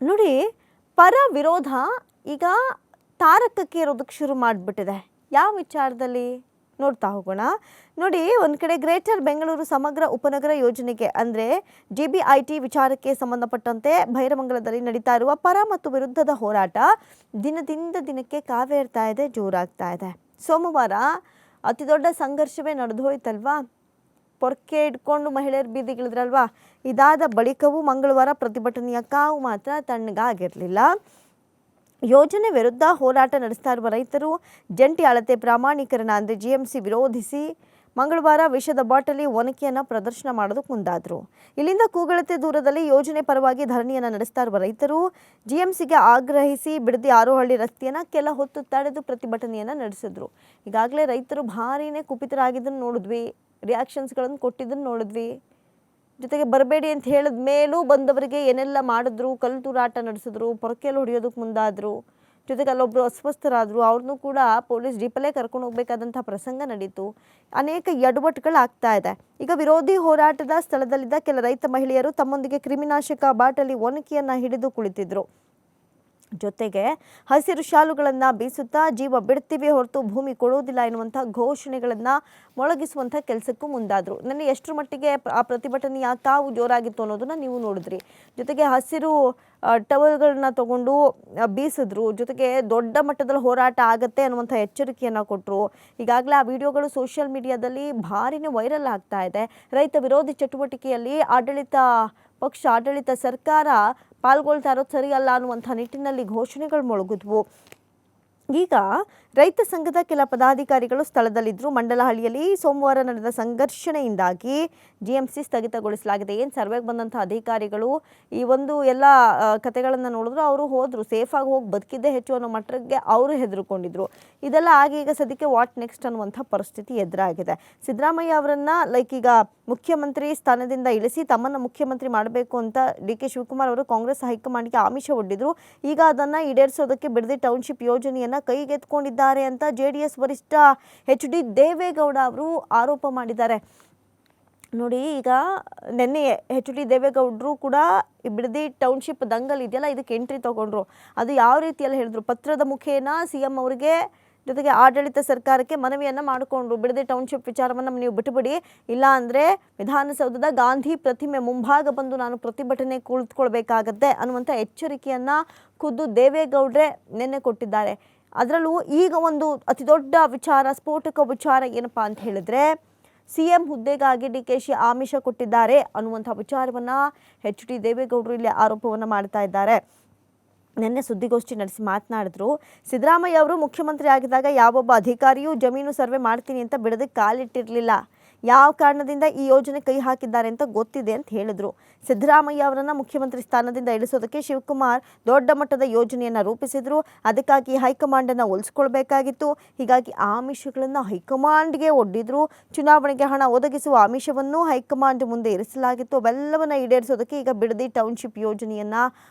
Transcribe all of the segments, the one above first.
ನೋಡಿ, ಪರ ವಿರೋಧ ಈಗ ತಾರಕಕ್ಕೆ ಇರೋದಕ್ಕೆ ಶುರು ಮಾಡಿಬಿಟ್ಟಿದೆ. ಯಾವ ವಿಚಾರದಲ್ಲಿ ನೋಡ್ತಾ ಹೋಗೋಣ. ನೋಡಿ, ಒಂದು ಕಡೆ ಗ್ರೇಟರ್ ಬೆಂಗಳೂರು ಸಮಗ್ರ ಉಪನಗರ ಯೋಜನೆಗೆ ಅಂದರೆ GBIT ವಿಚಾರಕ್ಕೆ ಸಂಬಂಧಪಟ್ಟಂತೆ ಭೈರಮಂಗಲದಲ್ಲಿ ನಡೀತಾ ಇರುವ ಪರ ಮತ್ತು ವಿರುದ್ಧದ ಹೋರಾಟ ದಿನದಿಂದ ದಿನಕ್ಕೆ ಕಾವೇರ್ತಾ ಇದೆ, ಜೋರಾಗ್ತಾ ಇದೆ. ಸೋಮವಾರ ಅತಿ ದೊಡ್ಡ ಸಂಘರ್ಷವೇ ನಡೆದು ಹೋಯ್ತಲ್ವಾ. ಪೊರ್ಕೆ ಇಟ್ಕೊಂಡು ಮಹಿಳೆಯರು ಬೀದಿಗಿಳಿದ್ರಲ್ವಾ. ಇದಾದ ಬಳಿಕವೂ ಮಂಗಳವಾರ ಪ್ರತಿಭಟನೆಯ ಕಾವು ಮಾತ್ರ ತಣ್ಣಗಾಗಿರಲಿಲ್ಲ. ಯೋಜನೆ ವಿರುದ್ಧ ಹೋರಾಟ ನಡೆಸ್ತಾ ಇರುವ ರೈತರು ಜಂಟಿ ಅಳತೆ ಪ್ರಾಮಾಣೀಕರಣ ಅಂದರೆ GMC ವಿರೋಧಿಸಿ ಮಂಗಳವಾರ ವಿಷದ ಬಾಟಲಿ ಒನಕೆಯನ್ನು ಪ್ರದರ್ಶನ ಮಾಡೋದಕ್ಕೆ ಮುಂದಾದರು. ಇಲ್ಲಿಂದ ಕೂಗಳತೆ ದೂರದಲ್ಲಿ ಯೋಜನೆ ಪರವಾಗಿ ಧರಣಿಯನ್ನು ನಡೆಸ್ತಾ ಇರುವ ರೈತರು GMCಗೆ ಆಗ್ರಹಿಸಿ ಬಿಡದಿ ಆರೋಹಳ್ಳಿ ರಸ್ತೆಯನ್ನು ಕೆಲ ಹೊತ್ತು ತಡೆದು ಪ್ರತಿಭಟನೆಯನ್ನು ನಡೆಸಿದ್ರು. ಈಗಾಗಲೇ ರೈತರು ಭಾರೀನೇ ಕುಪಿತರಾಗಿದ್ದನ್ನು ನೋಡಿದ್ವಿ, ರಿಯಾಕ್ಷನ್ಸ್ಗಳನ್ನು ಕೊಟ್ಟಿದ್ದನ್ನು ನೋಡಿದ್ವಿ. ಜೊತೆಗೆ ಬರಬೇಡಿ ಅಂತ ಹೇಳಿದ ಮೇಲೂ ಬಂದವರಿಗೆ ಏನೆಲ್ಲ ಮಾಡಿದ್ರು, ಕಲ್ಲು ತೂರಾಟ ನಡೆಸಿದ್ರು, ಪೊರಕೆಯಲ್ಲಿ ಹೊಡೆಯೋದಕ್ಕೆ ಮುಂದಾದರು. ಜೊತೆಗೆ ಅಲ್ಲೊಬ್ಬರು ಅಸ್ವಸ್ಥರಾದರು, ಅವ್ರನ್ನೂ ಕೂಡ ಪೊಲೀಸ್ ಜೀಪಲ್ಲೇ ಕರ್ಕೊಂಡು ಹೋಗಬೇಕಾದಂಥ ಪ್ರಸಂಗ ನಡೀತು. ಅನೇಕ ಎಡವಟ್ಟುಗಳಾಗ್ತಾ ಇದೆ. ಈಗ ವಿರೋಧಿ ಹೋರಾಟದ ಸ್ಥಳದಲ್ಲಿದ್ದ ಕೆಲ ರೈತ ಮಹಿಳೆಯರು ತಮ್ಮೊಂದಿಗೆ ಕ್ರಿಮಿನಾಶಕ ಬಾಟಲಿ ಒನಕೆಯನ್ನು ಹಿಡಿದು ಕುಳಿತಿದ್ರು. ಜೊತೆಗೆ ಹಸಿರು ಶಾಲುಗಳನ್ನು ಬೀಸುತ್ತಾ ಜೀವ ಬಿಡ್ತೀವಿ ಹೊರತು ಭೂಮಿ ಕೊಡೋದಿಲ್ಲ ಎನ್ನುವಂಥ ಘೋಷಣೆಗಳನ್ನು ಮೊಳಗಿಸುವಂಥ ಕೆಲಸಕ್ಕೂ ಮುಂದಾದರು. ನನ್ನ ಎಷ್ಟರ ಮಟ್ಟಿಗೆ ಆ ಪ್ರತಿಭಟನೆಯ ಕಾವು ಜೋರಾಗಿತ್ತು ಅನ್ನೋದನ್ನು ನೀವು ನೋಡಿದ್ರಿ. ಜೊತೆಗೆ ಹಸಿರು ಟವಲ್ಗಳನ್ನ ತಗೊಂಡು ಬೀಸಿದ್ರು. ಜೊತೆಗೆ ದೊಡ್ಡ ಮಟ್ಟದಲ್ಲಿ ಹೋರಾಟ ಆಗತ್ತೆ ಅನ್ನುವಂಥ ಎಚ್ಚರಿಕೆಯನ್ನು ಕೊಟ್ಟರು. ಈಗಾಗಲೇ ಆ ವಿಡಿಯೋಗಳು ಸೋಷಿಯಲ್ ಮೀಡಿಯಾದಲ್ಲಿ ಭಾರಿನೇ ವೈರಲ್ ಆಗ್ತಾ ಇದೆ. ರೈತ ವಿರೋಧಿ ಚಟುವಟಿಕೆಯಲ್ಲಿ ಆಡಳಿತ ಸರ್ಕಾರ ಪಾಲ್ಗೊಳ್ತಾ ಇರೋದು ಸರಿಯಲ್ಲ ಅನ್ನುವಂಥ ನಿಟ್ಟಿನಲ್ಲಿ ಘೋಷಣೆಗಳು ಮೊಳಗಿದ್ವು. ಈಗ ರೈತ ಸಂಘದ ಕೆಲ ಪದಾಧಿಕಾರಿಗಳು ಸ್ಥಳದಲ್ಲಿದ್ದರು. ಮಂಡಲಹಳ್ಳಿಯಲ್ಲಿ ಸೋಮವಾರ ನಡೆದ ಸಂಘರ್ಷಣೆಯಿಂದಾಗಿ GMC ಸ್ಥಗಿತಗೊಳಿಸಲಾಗಿದೆ. ಏನು ಸರ್ವೆಗೆ ಬಂದಂಥ ಅಧಿಕಾರಿಗಳು ಈ ಒಂದು ಎಲ್ಲ ಕತೆಗಳನ್ನು ನೋಡಿದ್ರು, ಅವರು ಹೋದರು, ಸೇಫಾಗಿ ಹೋಗಿ ಬದುಕಿದ್ದೇ ಹೆಚ್ಚು ಅನ್ನೋ ಮಟ್ಟಕ್ಕೆ ಅವರು ಹೆದರ್ಕೊಂಡಿದ್ರು. ಇದೆಲ್ಲ ಆಗಿ ಈಗ ಸದ್ಯಕ್ಕೆ ವಾಟ್ ನೆಕ್ಸ್ಟ್ ಅನ್ನುವಂಥ ಪರಿಸ್ಥಿತಿ ಎದುರಾಗಿದೆ. ಸಿದ್ದರಾಮಯ್ಯ ಅವರನ್ನು ಈಗ ಮುಖ್ಯಮಂತ್ರಿ ಸ್ಥಾನದಿಂದ ಇಳಿಸಿ ತಮ್ಮನ್ನು ಮುಖ್ಯಮಂತ್ರಿ ಮಾಡಬೇಕು ಅಂತ DK ಶಿವಕುಮಾರ್ ಅವರು ಕಾಂಗ್ರೆಸ್ ಹೈಕಮಾಂಡ್ಗೆ ಆಮಿಷ ಒಡ್ಡಿದ್ರು. ಈಗ ಅದನ್ನು ಈಡೇರಿಸೋದಕ್ಕೆ ಬಿಡದಿ ಟೌನ್ಶಿಪ್ ಯೋಜನೆಯನ್ನು ಕೈಗೆತ್ಕೊಂಡಿದ್ದಾರೆ ಅಂತ JDS ವರಿಷ್ಠ HD ದೇವೇಗೌಡ ಅವರು ಆರೋಪ ಮಾಡಿದ್ದಾರೆ. ನೋಡಿ, ಈಗ ನಿನ್ನೆ HD ದೇವೇಗೌಡರು ಕೂಡ ಈ ಬಿಡದಿ ಟೌನ್ಶಿಪ್ ದಂಗಲ್ ಇದೆಯಲ್ಲ, ಇದಕ್ಕೆ ಎಂಟ್ರಿ ತಗೊಂಡ್ರು. ಅದು ಯಾವ ರೀತಿಯಲ್ಲಿ ಹೇಳಿದ್ರು, ಪತ್ರದ ಮುಖೇನ CM ಅವರಿಗೆ ಜೊತೆಗೆ ಆಡಳಿತ ಸರ್ಕಾರಕ್ಕೆ ಮನವಿಯನ್ನು ಮಾಡಿಕೊಂಡ್ರು. ಬಿಡದಿ ಟೌನ್ಶಿಪ್ ವಿಚಾರವನ್ನು ನೀವು ಬಿಟ್ಟುಬಿಡಿ, ಇಲ್ಲ ಅಂದರೆ ವಿಧಾನಸೌಧದ ಗಾಂಧಿ ಪ್ರತಿಮೆ ಮುಂಭಾಗ ಬಂದು ನಾನು ಪ್ರತಿಭಟನೆ ಕುಳಿತುಕೊಳ್ಬೇಕಾಗತ್ತೆ ಅನ್ನುವಂಥ ಎಚ್ಚರಿಕೆಯನ್ನು ಖುದ್ದು ದೇವೇಗೌಡರೇ ನಿನ್ನೆ ಕೊಟ್ಟಿದ್ದಾರೆ. ಅದರಲ್ಲೂ ಈಗ ಒಂದು ಅತಿ ದೊಡ್ಡ ವಿಚಾರ, ಸ್ಫೋಟಕ ವಿಚಾರ ಏನಪ್ಪ ಅಂತ ಹೇಳಿದ್ರೆ, CM ಹುದ್ದೆಗಾಗಿ DKಶಿ ಆಮಿಷ ಕೊಟ್ಟಿದ್ದಾರೆ ಅನ್ನುವಂಥ ವಿಚಾರವನ್ನು HD ದೇವೇಗೌಡರು ಇಲ್ಲಿ ಆರೋಪವನ್ನು ಮಾಡ್ತಾ ಇದ್ದಾರೆ. ನಿನ್ನೆ ಸುದ್ದಿಗೋಷ್ಠಿ ನಡೆಸಿ ಮಾತನಾಡಿದ್ರು. ಸಿದ್ದರಾಮಯ್ಯ ಅವರು ಮುಖ್ಯಮಂತ್ರಿ ಆಗಿದ್ದಾಗ ಯಾವೊಬ್ಬ ಅಧಿಕಾರಿಯೂ ಜಮೀನು ಸರ್ವೆ ಮಾಡ್ತೀನಿ ಅಂತ ಬಿಡದಕ್ಕೆ ಕಾಲಿಟ್ಟಿರಲಿಲ್ಲ. ಯಾವ ಕಾರಣದಿಂದ ಈ ಯೋಜನೆ ಕೈ ಹಾಕಿದ್ದಾರೆ ಅಂತ ಗೊತ್ತಿದೆ ಅಂತ ಹೇಳಿದ್ರು. ಸಿದ್ದರಾಮಯ್ಯ ಅವರನ್ನು ಮುಖ್ಯಮಂತ್ರಿ ಸ್ಥಾನದಿಂದ ಇಳಿಸೋದಕ್ಕೆ ಶಿವಕುಮಾರ್ ದೊಡ್ಡ ಮಟ್ಟದ ಯೋಜನೆಯನ್ನು ರೂಪಿಸಿದ್ರು. ಅದಕ್ಕಾಗಿ ಹೈಕಮಾಂಡನ್ನು ಒಲಿಸ್ಕೊಳ್ಬೇಕಾಗಿತ್ತು. ಹೀಗಾಗಿ ಆಮಿಷಗಳನ್ನು ಹೈಕಮಾಂಡ್ಗೆ ಒಡ್ಡಿದ್ರು. ಚುನಾವಣೆಗೆ ಹಣ ಒದಗಿಸುವ ಆಮಿಷವನ್ನು ಹೈಕಮಾಂಡ್ ಮುಂದೆ ಇರಿಸಲಾಗಿತ್ತು. ಅವೆಲ್ಲವನ್ನು ಈಡೇರಿಸೋದಕ್ಕೆ ಈಗ ಬಿಡದಿ ಟೌನ್ಶಿಪ್ ಯೋಜನೆಯನ್ನು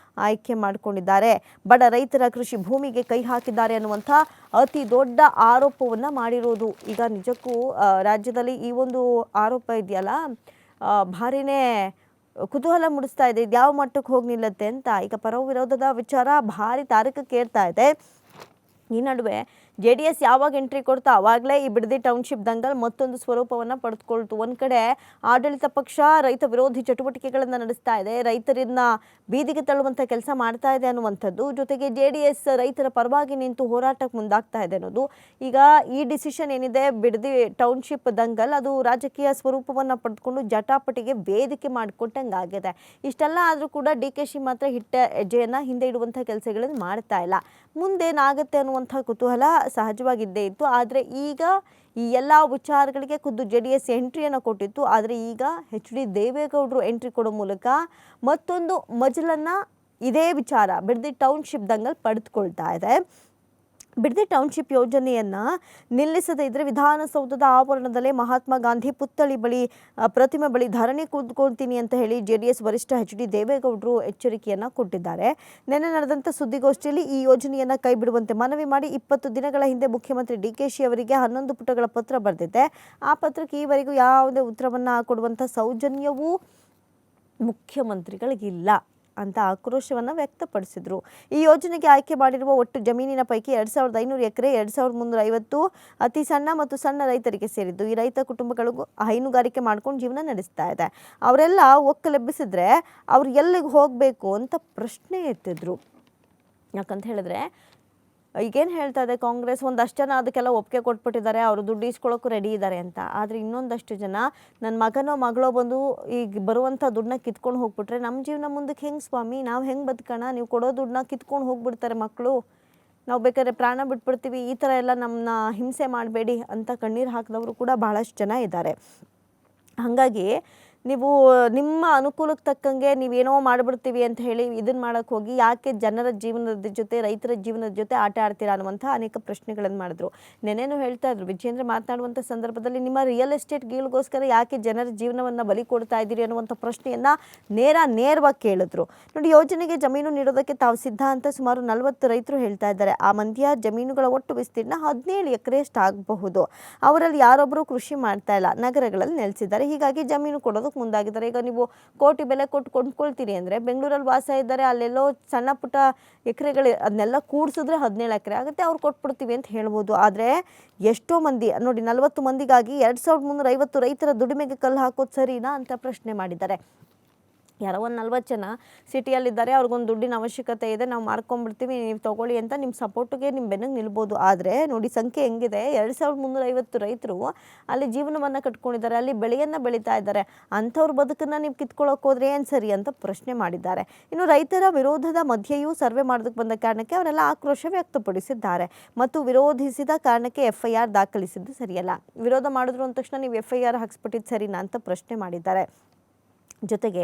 ಆಯ್ಕೆ ಮಾಡಿಕೊಂಡಿದ್ದಾರೆ. ಬಡ ರೈತರ ಕೃಷಿ ಭೂಮಿಗೆ ಕೈ ಹಾಕಿದ್ದಾರೆ ಅನ್ನುವಂಥ ಅತಿ ದೊಡ್ಡ ಆರೋಪವನ್ನು ಮಾಡಿರೋದು. ಈಗ ನಿಜಕ್ಕೂ ರಾಜ್ಯದಲ್ಲಿ ಈ ಒಂದು ಆರೋಪ ಇದೆಯಲ್ಲ, ಭಾರಿನೇ ಕುತೂಹಲ ಮೂಡಿಸ್ತಾ ಇದೆ. ಇದು ಯಾವ ಮಟ್ಟಕ್ಕೆ ಹೋಗಿ ನಿಲ್ಲುತ್ತೆ ಅಂತ. ಈಗ ಪರ ವಿರೋಧದ ವಿಚಾರ ಭಾರಿ ತಾರಕಕ್ಕೇರ್ತಾ ಇದೆ. ಈ ನಡುವೆ JDS ಯಾವಾಗ ಎಂಟ್ರಿ ಕೊಡ್ತಾ ಆವಾಗಲೇ ಈ ಬಿಡದಿ ಟೌನ್ಶಿಪ್ ದಂಗಲ್ ಮತ್ತೊಂದು ಸ್ವರೂಪವನ್ನು ಪಡೆದುಕೊಳ್ತು. ಒಂದು ಕಡೆ ಆಡಳಿತ ಪಕ್ಷ ರೈತ ವಿರೋಧಿ ಚಟುವಟಿಕೆಗಳನ್ನು ನಡೆಸ್ತಾ ಇದೆ, ರೈತರನ್ನ ಬೀದಿಗೆ ತಳ್ಳುವಂಥ ಕೆಲಸ ಮಾಡ್ತಾ ಇದೆ ಅನ್ನುವಂಥದ್ದು. ಜೊತೆಗೆ JDS ರೈತರ ಪರವಾಗಿ ನಿಂತು ಹೋರಾಟಕ್ಕೆ ಮುಂದಾಗ್ತಾ ಇದೆ ಅನ್ನೋದು. ಈಗ ಈ ಡಿಸಿಷನ್ ಏನಿದೆ, ಬಿಡದಿ ಟೌನ್ಶಿಪ್ ದಂಗಲ್, ಅದು ರಾಜಕೀಯ ಸ್ವರೂಪವನ್ನು ಪಡೆದುಕೊಂಡು ಜಟಾಪಟಿಗೆ ವೇದಿಕೆ ಮಾಡಿಕೊಟ್ಟಂಗಾಗಿದೆ. ಇಷ್ಟೆಲ್ಲ ಆದರೂ ಕೂಡ DKಶಿ ಮಾತ್ರ ಹೆಜ್ಜೆಯನ್ನು ಹಿಂದೆ ಇಡುವಂಥ ಕೆಲಸಗಳನ್ನು ಮಾಡ್ತಾ ಇಲ್ಲ. ಮುಂದೇನಾಗುತ್ತೆ ಅನ್ನುವಂಥ ಕುತೂಹಲ ಸಹಜವಾಗಿದ್ದೇ ಇತ್ತು. ಆದರೆ ಈಗ ಈ ಎಲ್ಲ ವಿಚಾರಗಳಿಗೆ ಖುದ್ದು JDS ಎಂಟ್ರಿಯನ್ನು ಕೊಟ್ಟಿತ್ತು. ಆದರೆ ಈಗ HD ದೇವೇಗೌಡರು ಎಂಟ್ರಿ ಕೊಡೋ ಮೂಲಕ ಮತ್ತೊಂದು ಮಜಲನ್ನು ಇದೇ ವಿಚಾರ ಬಿಡದಿ ಟೌನ್ಶಿಪ್ ದಂಗಲ್ ಪಡೆದುಕೊಳ್ತಾ ಇದೆ. ಬಿಡದಿ ಟೌನ್ಶಿಪ್ ಯೋಜನೆಯನ್ನು ನಿಲ್ಲಿಸದೇ ಇದ್ದರೆ ವಿಧಾನಸೌಧದ ಆವರಣದಲ್ಲೇ ಮಹಾತ್ಮ ಗಾಂಧಿ ಪುತ್ಥಳಿ ಬಳಿ ಪ್ರತಿಮೆ ಬಳಿ ಧರಣಿ ಕೂತ್ಕೊಳ್ತೀನಿ ಅಂತ ಹೇಳಿ JDS ವರಿಷ್ಠ HD ದೇವೇಗೌಡರು ಎಚ್ಚರಿಕೆಯನ್ನು ಕೊಟ್ಟಿದ್ದಾರೆ. ನಿನ್ನೆ ನಡೆದಂಥ ಸುದ್ದಿಗೋಷ್ಠಿಯಲ್ಲಿ ಈ ಯೋಜನೆಯನ್ನು ಕೈ ಬಿಡುವಂತೆ ಮನವಿ ಮಾಡಿ 20 ದಿನಗಳ ಹಿಂದೆ ಮುಖ್ಯಮಂತ್ರಿ DKಶಿ ಅವರಿಗೆ 11 ಪುಟಗಳ ಪತ್ರ ಬರೆದಿದೆ. ಆ ಪತ್ರಕ್ಕೆ ಈವರೆಗೂ ಯಾವುದೇ ಉತ್ತರವನ್ನು ಕೊಡುವಂಥ ಸೌಜನ್ಯವೂ ಮುಖ್ಯಮಂತ್ರಿಗಳಿಗಿಲ್ಲ. ಅಂತ ಆಕ್ರೋಶವನ್ನು ವ್ಯಕ್ತಪಡಿಸಿದರು. ಈ ಯೋಜನೆಗೆ ಆಯ್ಕೆ ಮಾಡಿರುವ ಒಟ್ಟು ಜಮೀನಿನ ಪೈಕಿ 2500 ಎಕರೆ 2350 ಅತಿ ಸಣ್ಣ ಮತ್ತು ಸಣ್ಣ ರೈತರಿಗೆ ಸೇರಿದ್ದು. ಈ ರೈತ ಕುಟುಂಬಗಳು ಹೈನುಗಾರಿಕೆ ಮಾಡ್ಕೊಂಡು ಜೀವನ ನಡೆಸ್ತಾ ಇದೆ. ಅವರೆಲ್ಲ ಒಕ್ಕಲೆಬ್ಬಿಸಿದ್ರೆ ಅವ್ರು ಎಲ್ಲಿಗೆ ಹೋಗಬೇಕು ಅಂತ ಪ್ರಶ್ನೆ ಎತ್ತಿದ್ರು. ಯಾಕಂತ ಹೇಳಿದ್ರೆ ಈಗೇನು ಹೇಳ್ತಾ ಇದೆ ಕಾಂಗ್ರೆಸ್, ಒಂದಷ್ಟು ಜನ ಅದಕ್ಕೆಲ್ಲ ಒಪ್ಪಿಗೆ ಕೊಟ್ಬಿಟ್ಟಿದ್ದಾರೆ, ಅವರು ದುಡ್ಡು ಇಸ್ಕೊಳ್ಳೋಕ್ಕೂ ರೆಡಿ ಇದ್ದಾರೆ ಅಂತ. ಆದರೆ ಇನ್ನೊಂದಷ್ಟು ಜನ ನನ್ನ ಮಗನೋ ಮಗಳೋ ಬಂದು ಈಗ ಬರುವಂಥ ದುಡ್ಡನ್ನ ಕಿತ್ಕೊಂಡು ಹೋಗ್ಬಿಟ್ರೆ ನಮ್ಮ ಜೀವನ ಮುಂದಕ್ಕೆ ಹೆಂಗೆ ಸ್ವಾಮಿ, ನಾವು ಹೆಂಗೆ ಬದುಕೋಣ, ನೀವು ಕೊಡೋ ದುಡ್ಡನ್ನ ಕಿತ್ಕೊಂಡು ಹೋಗ್ಬಿಡ್ತಾರೆ ಮಕ್ಕಳು, ನಾವು ಬೇಕಾದ್ರೆ ಪ್ರಾಣ ಬಿಟ್ಬಿಡ್ತೀವಿ, ಈ ಥರ ಎಲ್ಲ ನಮ್ಮನ್ನ ಹಿಂಸೆ ಮಾಡಬೇಡಿ ಅಂತ ಕಣ್ಣೀರು ಹಾಕಿದವರು ಕೂಡ ಬಹಳಷ್ಟು ಜನ ಇದ್ದಾರೆ. ಹಾಗಾಗಿ ನೀವು ನಿಮ್ಮ ಅನುಕೂಲಕ್ಕೆ ತಕ್ಕಂಗೆ ನೀವೇನೋ ಮಾಡಿಬಿಡ್ತೀವಿ ಅಂತ ಹೇಳಿ ಇದನ್ನು ಮಾಡೋಕ್ಕೆ ಹೋಗಿ ಯಾಕೆ ಜನರ ಜೀವನದ ಜೊತೆ ರೈತರ ಜೀವನದ ಜೊತೆ ಆಟ ಆಡ್ತೀರಾ ಅನ್ನುವಂಥ ಅನೇಕ ಪ್ರಶ್ನೆಗಳನ್ನು ಮಾಡಿದ್ರು. ನೆನೇನು ಹೇಳ್ತಾ ಇದ್ರು ವಿಜೇಂದ್ರ ಮಾತನಾಡುವಂಥ ಸಂದರ್ಭದಲ್ಲಿ, ನಿಮ್ಮ ರಿಯಲ್ ಎಸ್ಟೇಟ್ ಗೀಳ್ಗೋಸ್ಕರ ಯಾಕೆ ಜನರ ಜೀವನವನ್ನು ಬಲಿ ಕೊಡ್ತಾ ಇದ್ದೀರಿ ಅನ್ನುವಂಥ ಪ್ರಶ್ನೆಯನ್ನು ನೇರವಾಗಿ ಕೇಳಿದ್ರು. ನೋಡಿ, ಯೋಜನೆಗೆ ಜಮೀನು ನೀಡೋದಕ್ಕೆ ತಾವು ಸಿದ್ಧ ಅಂತ ಸುಮಾರು 40 ರೈತರು ಹೇಳ್ತಾ ಇದ್ದಾರೆ. ಆ ಮಂದಿಯ ಜಮೀನುಗಳ ಒಟ್ಟು ವಿಸ್ತೀರ್ಣ 17 ಎಕರೆಯಷ್ಟು ಆಗಬಹುದು. ಅವರಲ್ಲಿ ಯಾರೊಬ್ಬರು ಕೃಷಿ ಮಾಡ್ತಾ ಇಲ್ಲ, ನಗರಗಳಲ್ಲಿ ನೆಲೆಸಿದ್ದಾರೆ. ಹೀಗಾಗಿ ಜಮೀನು ಕೊಡೋದಕ್ಕೆ ಮುಂದಾಗಿದ್ದಾರೆ. ಈಗ ನೀವು ಕೋಟಿ ಬೆಲೆ ಕೊಟ್ಟು ಕೊಂಡ್ಕೊಳ್ತೀರಿ ಅಂದರೆ ಬೆಂಗಳೂರಲ್ಲಿ ವಾಸ ಇದ್ದಾರೆ, ಅಲ್ಲೆಲ್ಲೋ ಸಣ್ಣ ಪುಟ್ಟ ಎಕರೆಗಳು ಅದನ್ನೆಲ್ಲ ಕೂಡಿಸಿದ್ರೆ 17 ಎಕರೆ ಆಗುತ್ತೆ, ಅವ್ರು ಕೊಟ್ಬಿಡ್ತೀವಿ ಅಂತ ಹೇಳ್ಬೋದು. ಆದರೆ ಎಷ್ಟೋ ಮಂದಿ ನೋಡಿ, 40 ಮಂದಿಗಾಗಿ 2350 ರೈತರ ದುಡಿಮೆಗೆ ಕಲ್ಲು ಹಾಕೋದು ಸರಿನಾ ಅಂತ ಪ್ರಶ್ನೆ ಮಾಡಿದ್ದಾರೆ. ಯಾರೋ ಒಂದು 40 ಜನ ಸಿಟಿಯಲ್ಲಿದ್ದಾರೆ, ಅವ್ರಿಗೊಂದು ದುಡ್ಡಿನ ಅವಶ್ಯಕತೆ ಇದೆ, ನಾವು ಮಾರ್ಕೊಂಡ್ಬಿಡ್ತೀವಿ, ನೀವು ತೊಗೊಳ್ಳಿ ಅಂತ ನಿಮ್ಮ ಸಪೋರ್ಟಿಗೆ ನಿಮ್ಮ ಬೆನ್ನಿಗೆ ನಿಲ್ಬೋದು. ಆದರೆ ನೋಡಿ ಸಂಖ್ಯೆ ಹೆಂಗಿದೆ, 2350 ರೈತರು ಅಲ್ಲಿ ಜೀವನವನ್ನು ಕಟ್ಕೊಂಡಿದ್ದಾರೆ, ಅಲ್ಲಿ ಬೆಳೆಯನ್ನು ಬೆಳೀತಾ ಇದ್ದಾರೆ. ಅಂಥವ್ರ ಬದುಕನ್ನು ನೀವು ಕಿತ್ಕೊಳ್ಳೋಕೆ ಹೋದ್ರೆ ಏನು ಸರಿ ಅಂತ ಪ್ರಶ್ನೆ ಮಾಡಿದ್ದಾರೆ. ಇನ್ನು ರೈತರ ವಿರೋಧದ ಮಧ್ಯೆಯೂ ಸರ್ವೆ ಮಾಡೋದಕ್ಕೆ ಬಂದ ಕಾರಣಕ್ಕೆ ಅವರೆಲ್ಲ ಆಕ್ರೋಶ ವ್ಯಕ್ತಪಡಿಸಿದ್ದಾರೆ ಮತ್ತು ವಿರೋಧಿಸಿದ ಕಾರಣಕ್ಕೆ FIR ದಾಖಲಿಸಿದ್ದು ಸರಿಯಲ್ಲ. ವಿರೋಧ ಮಾಡಿದ್ರು ಅಂದ ತಕ್ಷಣ ನೀವು FIR ಹಾಕ್ಸ್ಬಿಟ್ಟಿದ್ದು ಸರಿನಾ ಅಂತ ಪ್ರಶ್ನೆ ಮಾಡಿದ್ದಾರೆ. ಜೊತೆಗೆ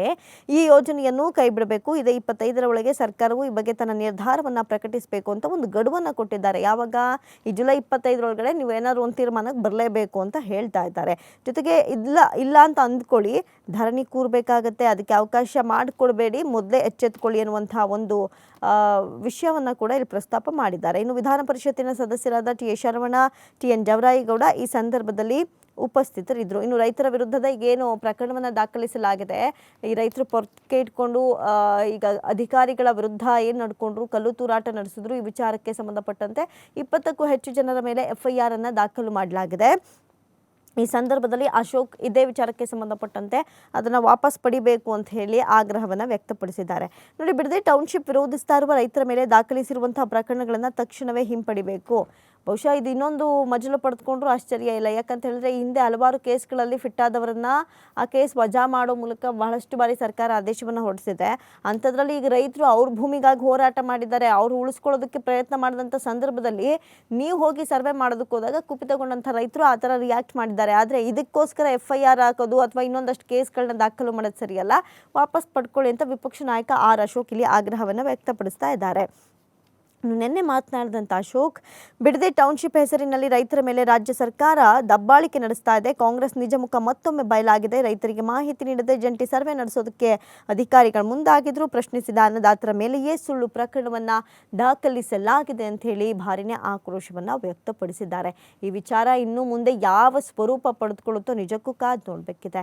ಈ ಯೋಜನೆಯನ್ನು ಕೈ ಬಿಡಬೇಕು, ಇದೇ 25ರ ಒಳಗೆ ಸರ್ಕಾರವು ಈ ಬಗ್ಗೆ ತನ್ನ ನಿರ್ಧಾರವನ್ನು ಪ್ರಕಟಿಸಬೇಕು ಅಂತ ಒಂದು ಗಡುವನ್ನು ಕೊಟ್ಟಿದ್ದಾರೆ. ಯಾವಾಗ ಈ ಜುಲೈ 25ರೊಳಗಡೆ ನೀವು ಏನಾದ್ರು ಒಂದು ತೀರ್ಮಾನಕ್ಕೆ ಬರಲೇಬೇಕು ಅಂತ ಹೇಳ್ತಾ ಇದ್ದಾರೆ. ಜೊತೆಗೆ ಇಲ್ಲ ಅಂತ ಅಂದ್ಕೊಳ್ಳಿ, ಧರಣಿ ಕೂರಬೇಕಾಗತ್ತೆ, ಅದಕ್ಕೆ ಅವಕಾಶ ಮಾಡಿಕೊಡ್ಬೇಡಿ, ಮೊದಲೇ ಎಚ್ಚೆತ್ಕೊಳ್ಳಿ ಅನ್ನುವಂಥ ಒಂದು ವಿಷಯವನ್ನು ಕೂಡ ಇಲ್ಲಿ ಪ್ರಸ್ತಾಪ ಮಾಡಿದ್ದಾರೆ. ಇನ್ನು ವಿಧಾನ ಪರಿಷತ್ತಿನ ಸದಸ್ಯರಾದ ಟಿ.ಎ. ಶರವಣ, ಟಿ.ಎನ್. ಜವರಾಯಿಗೌಡ ಈ ಸಂದರ್ಭದಲ್ಲಿ ಉಪಸ್ಥಿತರಿದ್ದರು. ಇನ್ನು ರೈತರ ವಿರುದ್ಧದ ಈಗೇನು ಪ್ರಕರಣವನ್ನು ದಾಖಲಿಸಲಾಗಿದೆ, ಈ ರೈತರು ಪೊರ್ಕೆ ಇಟ್ಕೊಂಡು ಈಗ ಅಧಿಕಾರಿಗಳ ವಿರುದ್ಧ ಏನು ನಡ್ಕೊಂಡ್ರು, ಕಲ್ಲು ತೂರಾಟ ನಡೆಸಿದ್ರು, ಈ ವಿಚಾರಕ್ಕೆ ಸಂಬಂಧಪಟ್ಟಂತೆ 20ಕ್ಕೂ ಹೆಚ್ಚು ಜನರ ಮೇಲೆ FIR ಅನ್ನು ದಾಖಲು ಮಾಡಲಾಗಿದೆ. ಈ ಸಂದರ್ಭದಲ್ಲಿ ಅಶೋಕ್ ಇದೇ ವಿಚಾರಕ್ಕೆ ಸಂಬಂಧಪಟ್ಟಂತೆ ಅದನ್ನು ವಾಪಸ್ ಪಡಿಬೇಕು ಅಂತ ಹೇಳಿ ಆಗ್ರಹವನ್ನು ವ್ಯಕ್ತಪಡಿಸಿದ್ದಾರೆ. ನೋಡಿ, ಬಿಡದಿ ಟೌನ್ಶಿಪ್ ವಿರೋಧಿಸ್ತಾ ಇರುವ ರೈತರ ಮೇಲೆ ದಾಖಲಿಸಿರುವಂತಹ ಪ್ರಕರಣಗಳನ್ನು ತಕ್ಷಣವೇ ಹಿಂಪಡಿಬೇಕು. ಬಹುಶಃ ಇದು ಇನ್ನೊಂದು ಮಜಲು ಪಡೆದುಕೊಂಡ್ರೂ ಆಶ್ಚರ್ಯ ಇಲ್ಲ. ಯಾಕಂತ ಹೇಳಿದ್ರೆ ಹಿಂದೆ ಹಲವಾರು ಕೇಸ್ಗಳಲ್ಲಿ ಫಿಟ್ಟಾದವರನ್ನ ಆ ಕೇಸ್ ವಜಾ ಮಾಡೋ ಮೂಲಕ ಬಹಳಷ್ಟು ಬಾರಿ ಸರ್ಕಾರ ಆದೇಶವನ್ನು ಹೊರಡಿಸಿದೆ. ಅಂಥದ್ರಲ್ಲಿ ಈಗ ರೈತರು ಅವ್ರ ಭೂಮಿಗಾಗಿ ಹೋರಾಟ ಮಾಡಿದ್ದಾರೆ, ಅವರು ಉಳಿಸ್ಕೊಳ್ಳೋದಕ್ಕೆ ಪ್ರಯತ್ನ ಮಾಡಿದಂಥ ಸಂದರ್ಭದಲ್ಲಿ ನೀವು ಹೋಗಿ ಸರ್ವೆ ಮಾಡೋದಕ್ಕೆ ಹೋದಾಗ ಕುಪಿತಗೊಂಡಂಥ ರೈತರು ಆ ಥರ ರಿಯಾಕ್ಟ್ ಮಾಡಿದ್ದಾರೆ. ಆದರೆ ಇದಕ್ಕೋಸ್ಕರ FIR ಹಾಕೋದು ಅಥವಾ ಇನ್ನೊಂದಷ್ಟು ಕೇಸ್ಗಳನ್ನ ದಾಖಲು ಮಾಡೋದು ಸರಿಯಲ್ಲ, ವಾಪಸ್ ಪಡ್ಕೊಳ್ಳಿ ಅಂತ ವಿಪಕ್ಷ ನಾಯಕ ಆರ್ ಅಶೋಕ್ ಇಲ್ಲಿ ಆಗ್ರಹವನ್ನು ವ್ಯಕ್ತಪಡಿಸ್ತಾ ಇದ್ದಾರೆ. ನಿನ್ನೆ ಮಾತನಾಡಿದಂಥ ಅಶೋಕ್, ಬಿಡದಿ ಟೌನ್ಶಿಪ್ ಹೆಸರಿನಲ್ಲಿ ರೈತರ ಮೇಲೆ ರಾಜ್ಯ ಸರ್ಕಾರ ದಬ್ಬಾಳಿಕೆ ನಡೆಸ್ತಾ ಇದೆ. ಕಾಂಗ್ರೆಸ್ ನಿಜ ಮುಖ ಮತ್ತೊಮ್ಮೆ ಬಯಲಾಗಿದೆ. ರೈತರಿಗೆ ಮಾಹಿತಿ ನೀಡದೆ ಜಂಟಿ ಸರ್ವೆ ನಡೆಸೋದಕ್ಕೆ ಅಧಿಕಾರಿಗಳು ಮುಂದಾಗಿದ್ರು. ಪ್ರಶ್ನಿಸಿದ ಅನ್ನದಾತರ ಮೇಲೆಯೇ ಸುಳ್ಳು ಪ್ರಕರಣವನ್ನು ದಾಖಲಿಸಲಾಗಿದೆ ಅಂತ ಹೇಳಿ ಭಾರಿನೇ ಆಕ್ರೋಶವನ್ನು ವ್ಯಕ್ತಪಡಿಸಿದ್ದಾರೆ. ಈ ವಿಚಾರ ಇನ್ನು ಮುಂದೆ ಯಾವ ಸ್ವರೂಪ ಪಡೆದುಕೊಳ್ಳುತ್ತೋ ನಿಜಕ್ಕೂ ಕಾದು ನೋಡಬೇಕಿದೆ.